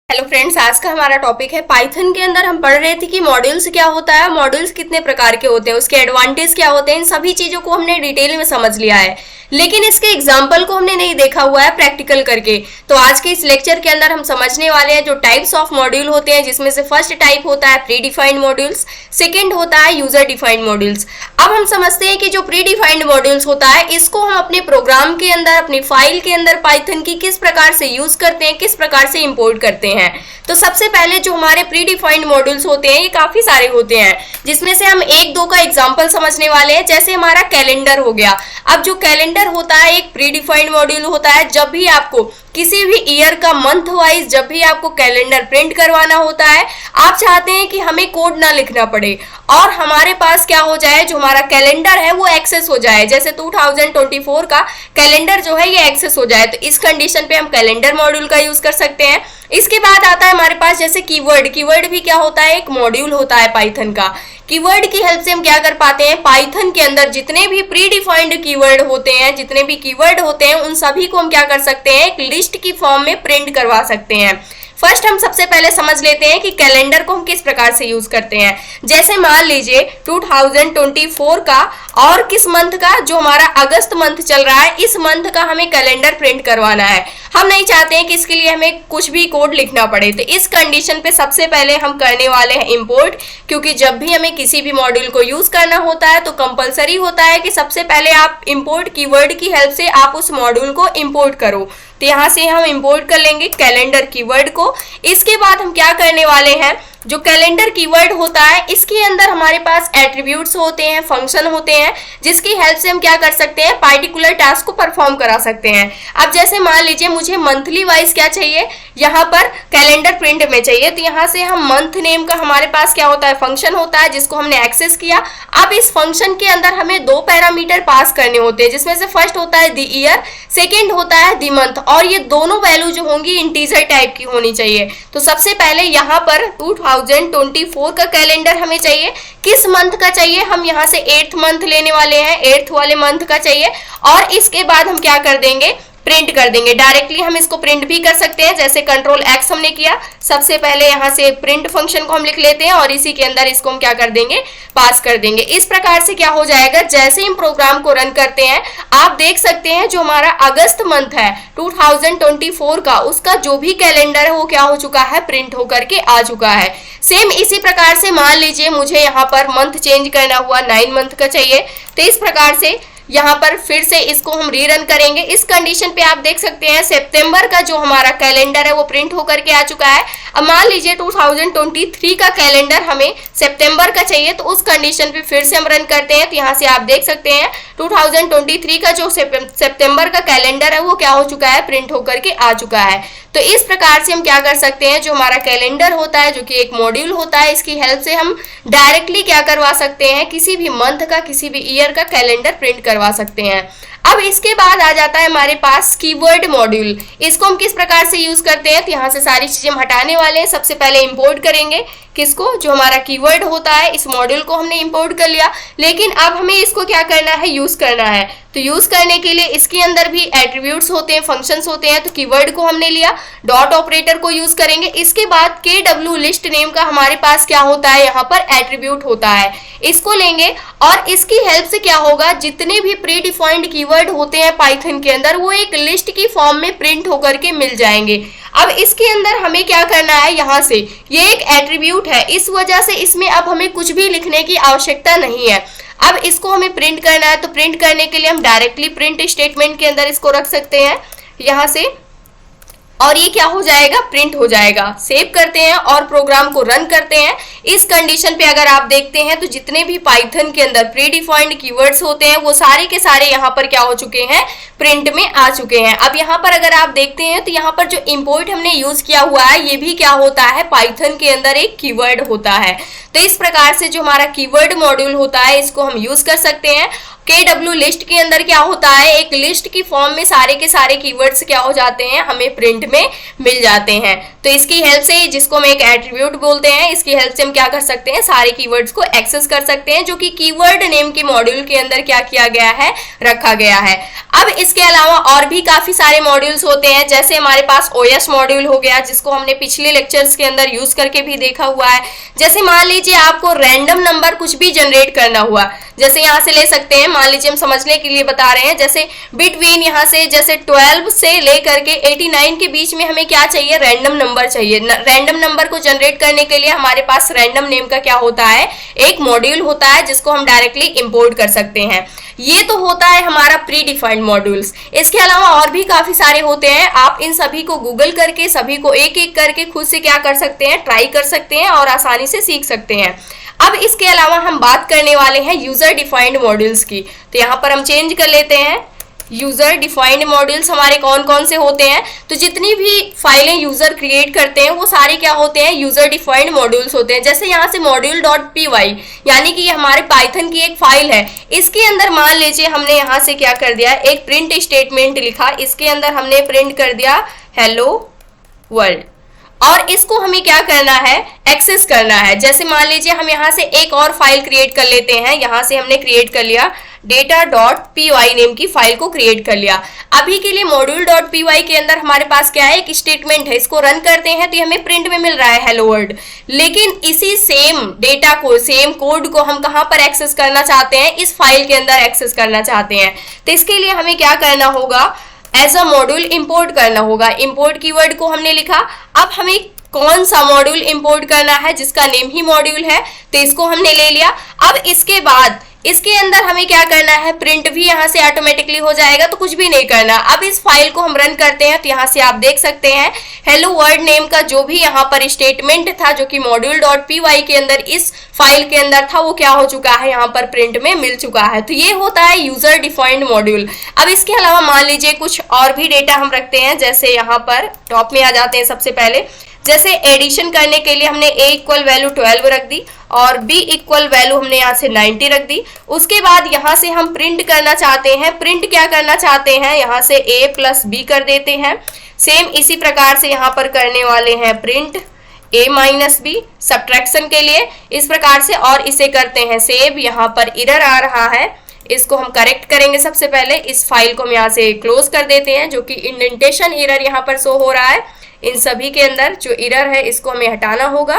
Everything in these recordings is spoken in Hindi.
हेलो फ्रेंड्स, आज का हमारा टॉपिक है पाइथन के अंदर हम पढ़ रहे थे कि मॉड्यूल्स क्या होता है, मॉड्यूल्स कितने प्रकार के होते हैं, उसके एडवांटेज क्या होते हैं। इन सभी चीजों को हमने डिटेल में समझ लिया है, लेकिन इसके एग्जाम्पल को हमने नहीं देखा हुआ है प्रैक्टिकल करके। तो आज के इस लेक्चर के अंदर हम समझने वाले हैं जो टाइप्स ऑफ मॉड्यूल होते हैं, जिसमें से फर्स्ट टाइप होता है प्री डिफाइंड मॉड्यूल्स, सेकेंड होता है यूजर डिफाइंड मॉड्यूल्स। अब हम समझते हैं कि जो प्री डिफाइंड मॉड्यूल्स होता है, इसको हम अपने प्रोग्राम के अंदर, अपनी फाइल के अंदर पाइथन की किस प्रकार से यूज करते हैं, किस प्रकार से इंपोर्ट करते हैं। तो सबसे पहले जो हमारे प्री डिफाइंड मॉड्यूल्स होते हैं, ये काफी सारे होते हैं, जिसमें से हम एक दो का एग्जांपल समझने वाले हैं। जैसे हमारा कैलेंडर हो गया। अब जो कैलेंडर होता है एक प्री डिफाइंड मॉड्यूल होता है। जब भी आपको किसी भी ईयर का मंथ वाइज जब भी आपको कैलेंडर प्रिंट करवाना होता है, आप चाहते हैं कि हमें कोड ना लिखना पड़े और हमारे पास क्या हो जाए, जो हमारा कैलेंडर है वो एक्सेस हो जाए। जैसे 2024 का कैलेंडर जो है ये एक्सेस हो जाए, तो इस कंडीशन पे हम कैलेंडर मॉड्यूल का यूज कर सकते हैं। इसके बाद आता है हमारे पास जैसे कीवर्ड। कीवर्ड भी क्या होता है, एक मॉड्यूल होता है पाइथन का। कीवर्ड की हेल्प से हम क्या कर पाते हैं, पाइथन के अंदर जितने भी प्री डिफाइंड कीवर्ड होते हैं, जितने भी कीवर्ड होते हैं, उन सभी को हम क्या कर सकते हैं, एक लिस्ट की फॉर्म में प्रिंट करवा सकते हैं। फर्स्ट हम सबसे पहले समझ लेते हैं कि कैलेंडर को हम किस प्रकार से यूज करते हैं। जैसे मान लीजिए 2024 का और किस मंथ का, जो हमारा अगस्त मंथ चल रहा है, इस मंथ का हमें कैलेंडर प्रिंट करवाना है। हम नहीं चाहते हैं कि इसके लिए हमें कुछ भी कोड लिखना पड़े, तो इस कंडीशन पे सबसे पहले हम करने वाले हैं इंपोर्ट। क्योंकि जब भी हमें किसी भी मॉड्यूल को यूज करना होता है तो कंपलसरी होता है कि सबसे पहले आप इंपोर्ट कीवर्ड की हेल्प से आप उस मॉड्यूल को इंपोर्ट करो। तो यहाँ से हम इंपोर्ट कर लेंगे कैलेंडर कीवर्ड को। इसके बाद हम क्या करने वाले हैं, जो कैलेंडर कीवर्ड होता है इसके अंदर हमारे पास एट्रीब्यूट्स होते हैं, फंक्शन होते हैं, जिसकी हेल्प से हम क्या कर सकते हैं, पार्टिकुलर टास्क को परफॉर्म करा सकते हैं। अब जैसे मान लीजिए मुझे मंथली वाइज क्या चाहिए, यहाँ पर कैलेंडर प्रिंट में चाहिए, तो यहाँ से हम मंथ नेम का हमारे पास क्या होता है, फंक्शन होता है, जिसको हमने एक्सेस किया। अब इस फंक्शन के अंदर हमें दो पैरामीटर पास करने होते हैं, जिसमें से फर्स्ट होता है द ईयर, सेकेंड होता है द मंथ, और ये दोनों वैल्यू जो होंगी इंटीजर टाइप की होनी चाहिए। तो सबसे पहले यहाँ पर 2024 का कैलेंडर हमें चाहिए। किस मंथ का चाहिए, हम यहाँ से 8th मंथ लेने वाले हैं, 8th वाले मंथ का चाहिए। और इसके बाद हम क्या कर देंगे, प्रिंट कर देंगे। डायरेक्टली हम इसको प्रिंट भी कर सकते हैं, जैसे कंट्रोल एक्स हमने किया। सबसे पहले यहाँ से प्रिंट फंक्शन को हम लिख लेते हैं और इसी के अंदर इसको हम क्या कर देंगे, पास कर देंगे। इस प्रकार से क्या हो जाएगा, जैसे हम प्रोग्राम को रन करते हैं, आप देख सकते हैं जो हमारा अगस्त मंथ है 2024 का, उसका जो भी कैलेंडर है वो क्या हो चुका है, प्रिंट होकर के आ चुका है। सेम इसी प्रकार से मान लीजिए मुझे यहाँ पर मंथ चेंज करना हुआ, 9 मंथ का चाहिए, तो इस प्रकार से यहाँ पर फिर से इसको हम रीरन करेंगे। इस कंडीशन पे आप देख सकते हैं सितंबर का जो हमारा कैलेंडर है वो प्रिंट होकर के आ चुका है। अब मान लीजिए 2023 का कैलेंडर हमें सितंबर का चाहिए, तो उस कंडीशन पे फिर से हम रन करते हैं, तो यहाँ से आप देख सकते हैं 2023 का जो सितंबर का कैलेंडर है वो क्या हो चुका है, प्रिंट होकर के आ चुका है। तो इस प्रकार से हम क्या कर सकते हैं, जो हमारा कैलेंडर होता है, जो कि एक मॉड्यूल होता है, इसकी हेल्प से हम डायरेक्टली क्या करवा सकते हैं, किसी भी मंथ का, किसी भी ईयर का कैलेंडर प्रिंट करवा सकते हैं। अब इसके बाद आ जाता है हमारे पास कीवर्ड मॉड्यूल। इसको हम किस प्रकार से यूज करते हैं, तो यहाँ से सारी चीजें हम हटाने वाले हैं। सबसे पहले इंपोर्ट करेंगे किसको, जो हमारा कीवर्ड होता है, इस मॉड्यूल को हमने इंपोर्ट कर लिया। लेकिन अब हमें इसको क्या करना है, यूज करना है। तो यूज करने के लिए इसके अंदर भी एट्रीब्यूट्स होते हैं, फंक्शंस होते हैं। तो कीवर्ड को हमने लिया, डॉट ऑपरेटर को यूज करेंगे। इसके बाद KW लिस्ट नेम का हमारे पास क्या होता है, यहाँ पर एट्रीब्यूट होता है, इसको लेंगे और इसकी हेल्प से क्या होगा, जितने भी प्री डिफाइंड कीवर्ड होते हैं पाइथन के अंदर, वो एक लिस्ट की फॉर्म में प्रिंट होकर के मिल जाएंगे। अब इसके अंदर हमें क्या करना है, यहाँ से ये एक एट्रीब्यूट है, इस वजह से इसमें अब हमें कुछ भी लिखने की आवश्यकता नहीं है। अब इसको हमें प्रिंट करना है, तो प्रिंट करने के लिए हम डायरेक्टली प्रिंट स्टेटमेंट के अंदर इसको रख सकते हैं यहाँ से, और ये क्या हो जाएगा, प्रिंट हो जाएगा। सेव करते हैं और प्रोग्राम को रन करते हैं। इस कंडीशन पे अगर आप देखते हैं तो जितने भी पाइथन के अंदर प्री डिफाइंड कीवर्ड्स होते हैं वो सारे के सारे यहाँ पर क्या हो चुके हैं, प्रिंट में आ चुके हैं। अब यहाँ पर अगर आप देखते हैं तो यहाँ पर जो इंपोर्ट हमने यूज किया हुआ है, ये भी क्या होता है, पाइथन के अंदर एक कीवर्ड होता है। तो इस प्रकार से जो हमारा कीवर्ड मॉड्यूल होता है, इसको हम यूज कर सकते हैं। KW लिस्ट के अंदर क्या होता है, एक लिस्ट की फॉर्म में सारे के सारे कीवर्ड्स क्या हो जाते हैं, हमें प्रिंट में मिल जाते हैं। तो इसकी हेल्प से, जिसको हम एक एट्रीब्यूट बोलते हैं, इसकी हेल्प से हम क्या कर सकते हैं, सारे कीवर्ड्स को एक्सेस कर सकते हैं, जो कि कीवर्ड नेम के मॉड्यूल के अंदर क्या किया गया है, रखा गया है। अब इसके अलावा और भी काफी सारे मॉड्यूल्स होते हैं, जैसे हमारे पास ओएस मॉड्यूल हो गया, जिसको हमने पिछले लेक्चर्स के अंदर यूज करके भी देखा हुआ है। जैसे मान लीजिए आपको रैंडम नंबर कुछ भी जनरेट करना हुआ, जैसे यहाँ से ले सकते हैं, मान लीजिए हम समझने के लिए बता रहे हैं, जैसे बिटवीन यहाँ से जैसे 12 से लेकर के 89 के बीच में हमें क्या चाहिए, रैंडम नंबर चाहिए। रैंडम नंबर को जनरेट करने के लिए हमारे पास रैंडम नेम का क्या होता है, एक मॉड्यूल होता है, जिसको हम डायरेक्टली इंपोर्ट कर सकते हैं। ये तो होता है हमारा प्री डिफाइंड मॉड्यूल्स। इसके अलावा और भी काफी सारे होते हैं, आप इन सभी को गूगल करके, सभी को एक एक करके खुद से क्या कर सकते हैं, ट्राई कर सकते हैं और आसानी से सीख सकते हैं। अब इसके अलावा हम बात करने वाले हैं यूजर डिफाइंड मॉड्यूल्स की। तो यहाँ पर हम चेंज कर लेते हैं, यूजर डिफाइंड मॉड्यूल्स हमारे कौन कौन से होते हैं। तो जितनी भी फाइलें यूजर क्रिएट करते हैं वो सारे क्या होते हैं, यूजर डिफाइंड मॉड्यूल्स होते हैं। जैसे यहाँ से module.py, यानी कि ये हमारे पाइथन की एक फाइल है, इसके अंदर मान लीजिए हमने यहाँ से क्या कर दिया, एक प्रिंट स्टेटमेंट लिखा, इसके अंदर हमने प्रिंट कर दिया हेलो वर्ल्ड, और इसको हमें क्या करना है, एक्सेस करना है। जैसे मान लीजिए हम यहाँ से एक और फाइल क्रिएट कर लेते हैं, यहाँ से हमने क्रिएट कर लिया data.py नेम की फाइल को क्रिएट कर लिया। अभी के लिए module.py के अंदर हमारे पास क्या है, एक स्टेटमेंट है, इसको रन करते हैं तो ये हमें प्रिंट में मिल रहा है हेलो वर्ल्ड। लेकिन इसी सेम डेटा को, सेम कोड को हम कहाँ पर एक्सेस करना चाहते हैं, इस फाइल के अंदर एक्सेस करना चाहते हैं। तो इसके लिए हमें क्या करना होगा, एज अ मॉड्यूल इंपोर्ट करना होगा। इंपोर्ट कीवर्ड को हमने लिखा, अब हमें कौन सा मॉड्यूल इंपोर्ट करना है, जिसका नेम ही मॉड्यूल है, तो इसको हमने ले लिया। अब इसके बाद इसके अंदर हमें क्या करना है, प्रिंट भी यहाँ से ऑटोमेटिकली हो जाएगा, तो कुछ भी नहीं करना। अब इस फाइल को हम रन करते हैं तो यहाँ से आप देख सकते हैं हेलो वर्ल्ड नेम का जो भी यहाँ पर स्टेटमेंट था, जो कि module.py के अंदर इस फाइल के अंदर था, वो क्या हो चुका है, यहाँ पर प्रिंट में मिल चुका है। तो ये होता है यूजर डिफाइंड मॉड्यूल। अब इसके अलावा मान लीजिए कुछ और भी डेटा हम रखते हैं, जैसे यहाँ पर टॉप में आ जाते हैं सबसे पहले, जैसे एडिशन करने के लिए हमने a इक्वल वैल्यू 12 रख दी और b इक्वल वैल्यू हमने यहाँ से 90 रख दी। उसके बाद यहाँ से हम प्रिंट करना चाहते हैं, प्रिंट क्या करना चाहते हैं, यहाँ से a प्लस b कर देते हैं। सेम इसी प्रकार से यहाँ पर करने वाले हैं print a minus b subtraction के लिए, इस प्रकार से, और इसे करते हैं सेव। यहाँ पर एरर आ रहा है, इसको हम करेक्ट करेंगे। सबसे पहले इस फाइल को हम यहाँ से क्लोज कर देते हैं, जो कि इंडेंटेशन एरर यहाँ पर शो हो रहा है। इन सभी के अंदर जो एरर है इसको हमें हटाना होगा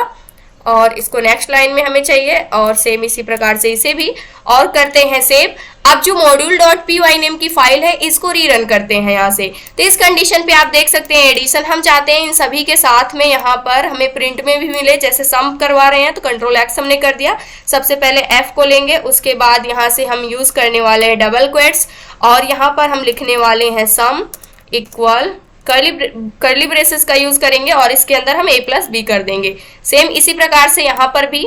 और इसको नेक्स्ट लाइन में हमें चाहिए, और सेम इसी प्रकार से इसे भी, और करते हैं सेव। अब जो module.py नेम की फाइल है इसको रीरन करते हैं यहाँ से। तो इस कंडीशन पे आप देख सकते हैं एडिशन हम चाहते हैं इन सभी के साथ में यहाँ पर हमें प्रिंट में भी मिले, जैसे सम करवा रहे हैं तो कंट्रोल एक्स हमने कर दिया। सबसे पहले f को लेंगे, उसके बाद यहाँ से हम यूज करने वाले हैं डबल क्वेट्स, और यहाँ पर हम लिखने वाले हैं सम इक्वल कर्ली ब्रेसेस का यूज करेंगे, और इसके अंदर हम a प्लस बी कर देंगे। सेम इसी प्रकार से यहाँ पर भी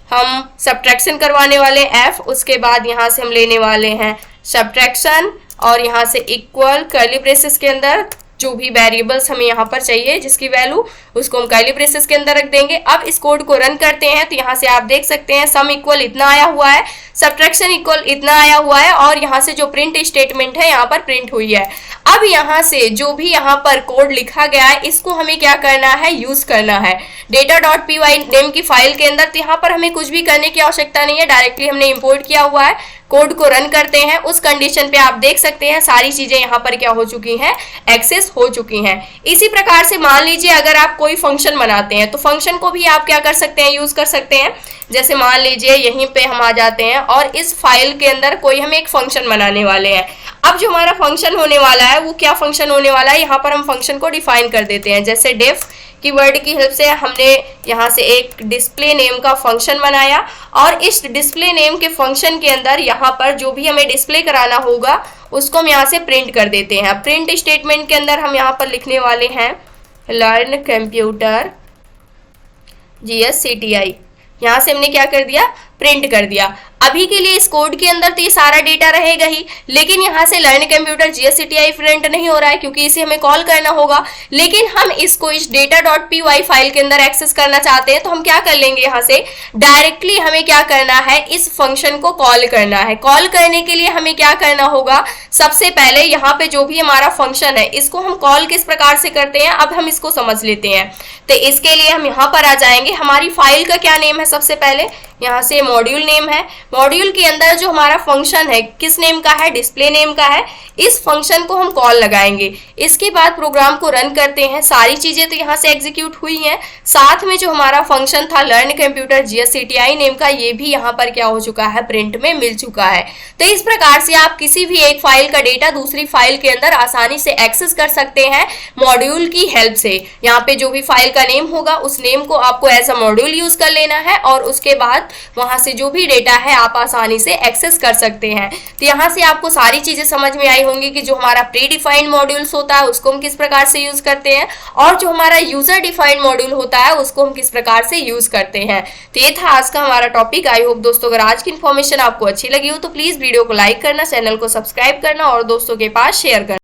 हम सब्ट्रैक्शन करवाने वाले f, उसके बाद यहाँ से हम लेने वाले हैं सब्ट्रैक्शन, और यहाँ से इक्वल कर्ली ब्रेसेस के अंदर जो भी वेरिएबल्स हमें यहाँ पर चाहिए जिसकी वैल्यू, उसको हम कर्ली ब्रेसेस के अंदर रख देंगे। अब इस कोड को रन करते हैं तो यहाँ से आप देख सकते हैं सम इक्वल इतना आया हुआ है, सब्ट्रैक्शन इक्वल इतना आया हुआ है, और यहाँ से जो प्रिंट स्टेटमेंट है यहाँ पर प्रिंट हुई है। अब यहाँ से जो भी यहाँ पर कोड लिखा गया है इसको हमें क्या करना है, यूज करना है data.py नेम की फाइल के अंदर। तो यहाँ पर हमें कुछ भी करने की आवश्यकता नहीं है, डायरेक्टली हमने इंपोर्ट किया हुआ है। कोड को रन करते हैं, उस कंडीशन पे आप देख सकते हैं सारी चीजें यहाँ पर क्या हो चुकी हैं, एक्सेस हो चुकी हैं। इसी प्रकार से मान लीजिए अगर आप कोई फंक्शन बनाते हैं तो फंक्शन को भी आप क्या कर सकते हैं, यूज कर सकते हैं। जैसे मान लीजिए यहीं पे हम आ जाते हैं और इस फाइल के अंदर कोई हम एक फंक्शन बनाने वाले हैं। अब जो हमारा फंक्शन होने वाला है वो क्या फंक्शन होने वाला है, यहाँ पर हम फंक्शन को डिफाइन कर देते हैं। जैसे डेफ कीवर्ड की हेल्प से हमने यहाँ से एक डिस्प्ले नेम का फंक्शन बनाया, और इस डिस्प्ले नेम के फंक्शन के अंदर यहाँ पर जो भी हमें डिस्प्ले कराना होगा उसको हम यहाँ से प्रिंट कर देते हैं। प्रिंट स्टेटमेंट के अंदर हम यहाँ पर लिखने वाले हैं लर्न कंप्यूटर GSCTI। यहाँ से हमने क्या कर दिया, प्रिंट कर दिया। अभी के लिए इस कोड के अंदर तो ये सारा डेटा रहेगा ही, लेकिन यहाँ से लर्न कंप्यूटर GSCTI प्रिंट नहीं हो रहा है क्योंकि इसे हमें कॉल करना होगा। लेकिन हम इसको इस data.py फाइल के अंदर एक्सेस करना चाहते हैं, तो हम क्या कर लेंगे, यहाँ से डायरेक्टली हमें क्या करना है, इस फंक्शन को कॉल करना है। कॉल करने के लिए हमें क्या करना होगा, सबसे पहले यहाँ पे जो भी हमारा फंक्शन है इसको हम कॉल किस प्रकार से करते हैं, अब हम इसको समझ लेते हैं। तो इसके लिए हम यहाँ पर आ जाएंगे, हमारी फाइल का क्या नेम है, सबसे पहले यहाँ से मॉड्यूल नेम है। मॉड्यूल के अंदर जो हमारा फंक्शन है किस नेम का है, डिस्प्ले नेम का है। इस फंक्शन को हम कॉल लगाएंगे, इसके बाद प्रोग्राम को रन करते हैं। सारी चीजें तो यहाँ से एग्जीक्यूट हुई हैं, साथ में जो हमारा फंक्शन था लर्न कंप्यूटर GSCTI नेम का, ये भी यहाँ पर क्या हो चुका है, प्रिंट में मिल चुका है। तो इस प्रकार से आप किसी भी एक फाइल का डेटा दूसरी फाइल के अंदर आसानी से एक्सेस कर सकते हैं मॉड्यूल की हेल्प से। यहाँ पे जो भी फाइल का नेम होगा उस नेम को आपको एज अ मॉड्यूल यूज कर लेना है और उसके बाद वहां से जो भी डेटा है आप आसानी से एक्सेस कर सकते हैं। तो यहाँ से आपको सारी चीजें समझ में आई होंगी कि जो हमारा प्री डिफाइंड मॉड्यूल्स होता है उसको हम किस प्रकार से यूज करते हैं और जो हमारा यूजर डिफाइंड मॉड्यूल होता है उसको हम किस प्रकार से यूज करते हैं। तो ये था आज का हमारा टॉपिक। आई होप दोस्तों अगर आज की इन्फॉर्मेशन आपको अच्छी लगी हो तो प्लीज वीडियो को लाइक करना, चैनल को सब्सक्राइब करना और दोस्तों के पास शेयर करना।